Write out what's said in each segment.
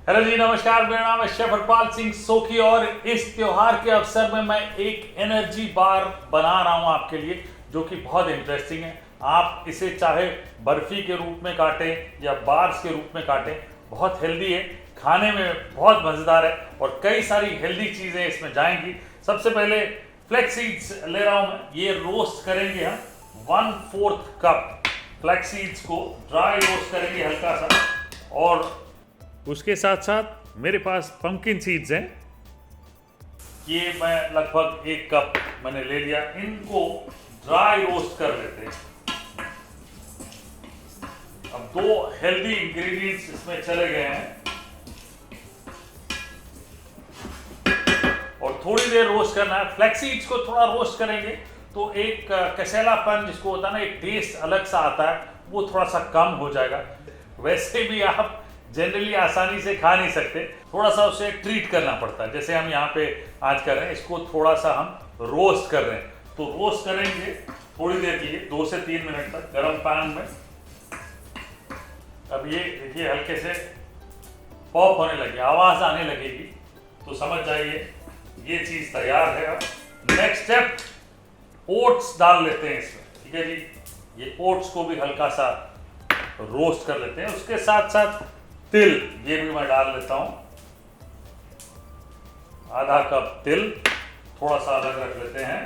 Hello जी, नमस्कार। मेरा नाम है शेफ हरपाल सिंह सोखी और इस त्योहार के अवसर में मैं एक एनर्जी बार बना रहा हूं आपके लिए, जो कि बहुत इंटरेस्टिंग है। आप इसे चाहे बर्फी के रूप में काटें या बार्स के रूप में काटें, बहुत हेल्दी है, खाने में बहुत मज़ेदार है और कई सारी हेल्दी चीज़ें इसमें जाएंगी। सबसे पहले फ्लैक्स सीड्स ले रहा हूँ मैं, ये रोस्ट करेंगे हम 1/4 कप फ्लैक्स सीड्स को ड्राई रोस्ट करेंगे हल्का सा। और उसके साथ साथ मेरे पास पंपकिन सीड्स हैं, ये मैं लगभग 1 कप मैंने ले लिया। इनको ड्राई रोस्ट कर लेते हैं। अब 2 हेल्दी इंग्रेडिएंट्स इसमें चले गए हैं और थोड़ी देर रोस्ट करना है। फ्लैक्स सीड्स को थोड़ा रोस्ट करेंगे तो एक कसेलापन जिसको होता है ना, एक टेस्ट अलग सा आता है, वो थोड़ा सा कम हो जाएगा। वैसे भी आप जनरली आसानी से खा नहीं सकते, थोड़ा सा उसे ट्रीट करना पड़ता है। जैसे हम यहाँ पे आज कर रहे हैं, इसको थोड़ा सा हम रोस्ट कर रहे हैं, तो रोस्ट करेंगे थोड़ी देर के लिए 2 से 3 मिनट तक गरम पैन में। अब ये देखिए हल्के से पॉप होने लगे, आवाज़ आने लगेगी, तो समझ जाइए ये चीज़ तैयार है। अब नेक्स्ट स्टेप, ओट्स डाल लेते हैं इसमें। ठीक है जी, ये ओट्स को भी हल्का सा रोस्ट कर लेते हैं। उसके साथ साथ तिल, ये भी मैं डाल लेता हूं, आधा कप तिल, थोड़ा सा अलग रख लेते हैं।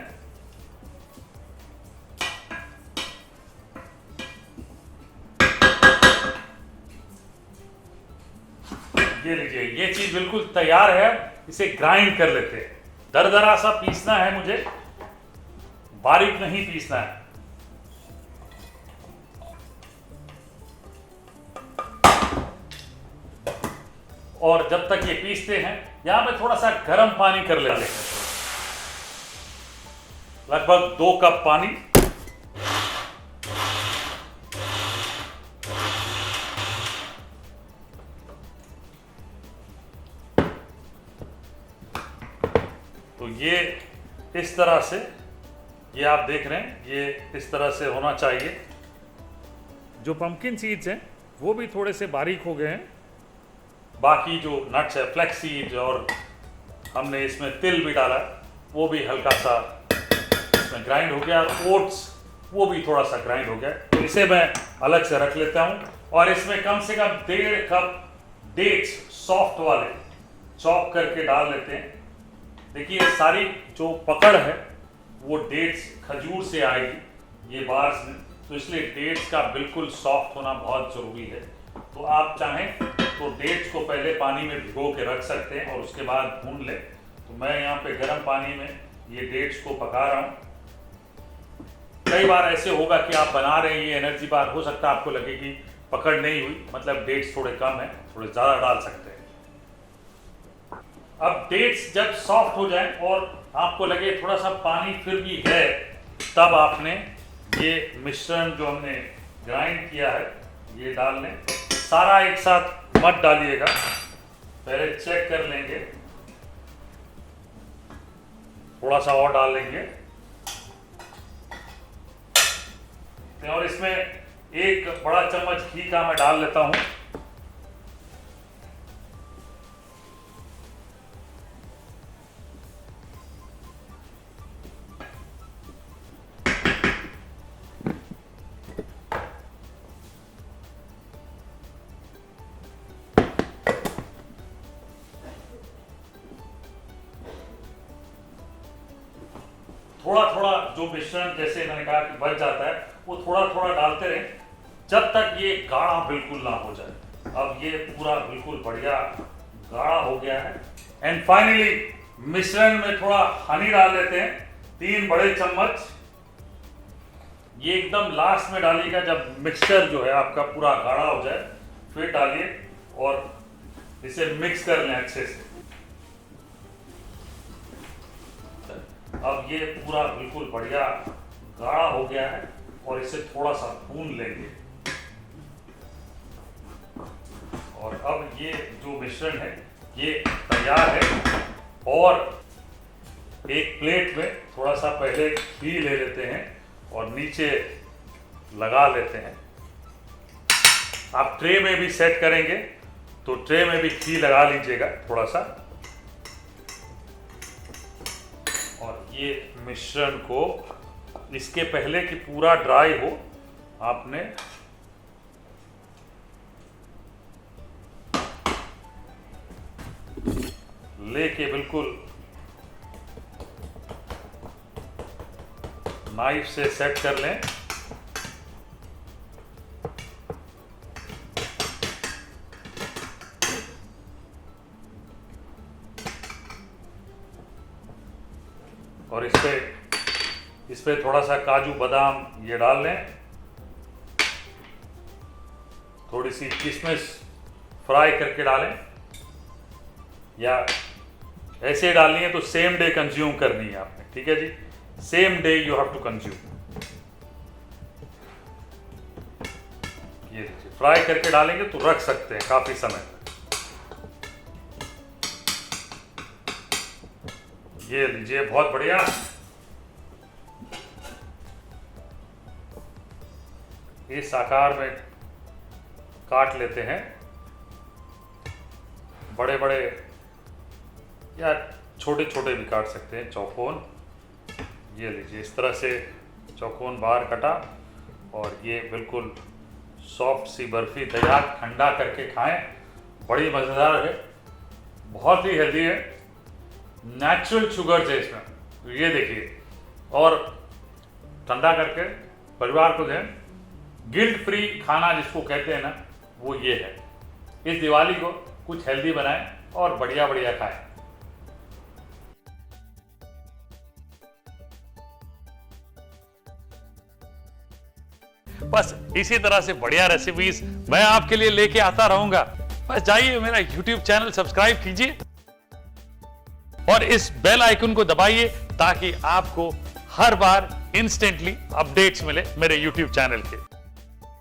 ये लीजिए, ये चीज बिल्कुल तैयार है। इसे ग्राइंड कर लेते हैं। दरदरा सा पीसना है मुझे, बारीक नहीं पीसना है। और जब तक ये पीसते हैं, यहां पे थोड़ा सा गर्म पानी कर लेते हैं, लगभग 2 कप पानी। तो ये इस तरह से, ये आप देख रहे हैं, ये इस तरह से होना चाहिए। जो पंपकिन सीड्स हैं वो भी थोड़े से बारीक हो गए हैं। बाकी जो नट्स है, फ्लैक्स सीड, और हमने इसमें तिल भी डाला, वो भी हल्का सा इसमें ग्राइंड हो गया। ओट्स वो भी थोड़ा सा ग्राइंड हो गया। तो इसे मैं अलग से रख लेता हूँ और इसमें कम से कम 1.5 कप डेट्स सॉफ्ट वाले चॉप करके डाल लेते हैं। देखिए सारी जो पकड़ है वो डेट्स खजूर से आएगी ये बार्स में, तो इसलिए डेट्स का बिल्कुल सॉफ्ट होना बहुत ज़रूरी है। तो आप चाहें तो डेट्स को पहले पानी में भिगो के रख सकते हैं और उसके बाद भून लें। तो मैं यहाँ पे गर्म पानी में ये डेट्स को पका रहा हूँ। कई बार ऐसे होगा कि आप बना रहे हैं ये एनर्जी बार, हो सकता है आपको लगे कि पकड़ नहीं हुई, मतलब डेट्स थोड़े कम है, थोड़े ज़्यादा डाल सकते हैं। अब डेट्स जब सॉफ्ट हो जाए और आपको लगे थोड़ा सा पानी फिर भी है, तब आपने ये मिश्रण जो हमने ग्राइंड किया है ये डाल लें। सारा एक साथ मत डालिएगा, पहले चेक कर लेंगे, थोड़ा सा और डाल लेंगे। और इसमें 1 बड़ा चम्मच घी का मैं डाल लेता हूं। थोड़ा थोड़ा जो मिश्रण, जैसे मैंने कहा कि बच जाता है, वो थोड़ा थोड़ा डालते रहें जब तक ये गाढ़ा बिल्कुल ना हो जाए। अब ये पूरा बिल्कुल बढ़िया गाढ़ा हो गया है। एंड फाइनली मिश्रण में थोड़ा हनी डाल लेते हैं, 3 बड़े चम्मच। ये एकदम लास्ट में डालिएगा जब मिक्सचर जो है आपका पूरा गाढ़ा हो जाए, फिर डालिए और इसे मिक्स कर लें अच्छे से। अब ये पूरा बिल्कुल बढ़िया गाढ़ा हो गया है और इसे थोड़ा सा भून लेंगे। और अब ये जो मिश्रण है ये तैयार है और एक प्लेट में थोड़ा सा पहले घी ले लेते हैं और नीचे लगा लेते हैं। आप ट्रे में भी सेट करेंगे तो ट्रे में भी घी लगा लीजिएगा थोड़ा सा, और ये मिश्रण को इसके पहले कि पूरा ड्राई हो आपने लेके बिल्कुल नाइफ से सेट कर लें। और इस पे थोड़ा सा काजू बादाम ये डाल लें, थोड़ी सी किशमिश फ्राई करके डालें, या ऐसे डालनी है तो सेम डे कंज्यूम करनी है आपने, ठीक है जी, same day you have to consume. ये लीजिए, फ्राई करके डालेंगे तो रख सकते हैं काफी समय तक। ये लीजिए, बहुत बढ़िया। इस आकार में काट लेते हैं, बड़े बड़े या छोटे छोटे भी काट सकते हैं, चौकोन। ये लीजिए, इस तरह से चौकोन बाहर कटा, और ये बिल्कुल सॉफ्ट सी बर्फी तैयार। ठंडा करके खाएं, बड़ी मज़ेदार है, बहुत ही हेल्दी है, नेचुरल शुगर है इसमें, ये देखिए। और ठंडा करके परिवार को दें, गिल्ट फ्री खाना जिसको कहते हैं ना, वो ये है। इस दिवाली को कुछ हेल्दी बनाएं और बढ़िया बढ़िया खाएं। बस इसी तरह से बढ़िया रेसिपीज मैं आपके लिए लेके आता रहूंगा। बस जाइए, मेरा YouTube चैनल सब्सक्राइब कीजिए और इस बेल आइकन को दबाइए ताकि आपको हर बार इंस्टेंटली अपडेट्स मिले मेरे YouTube चैनल के।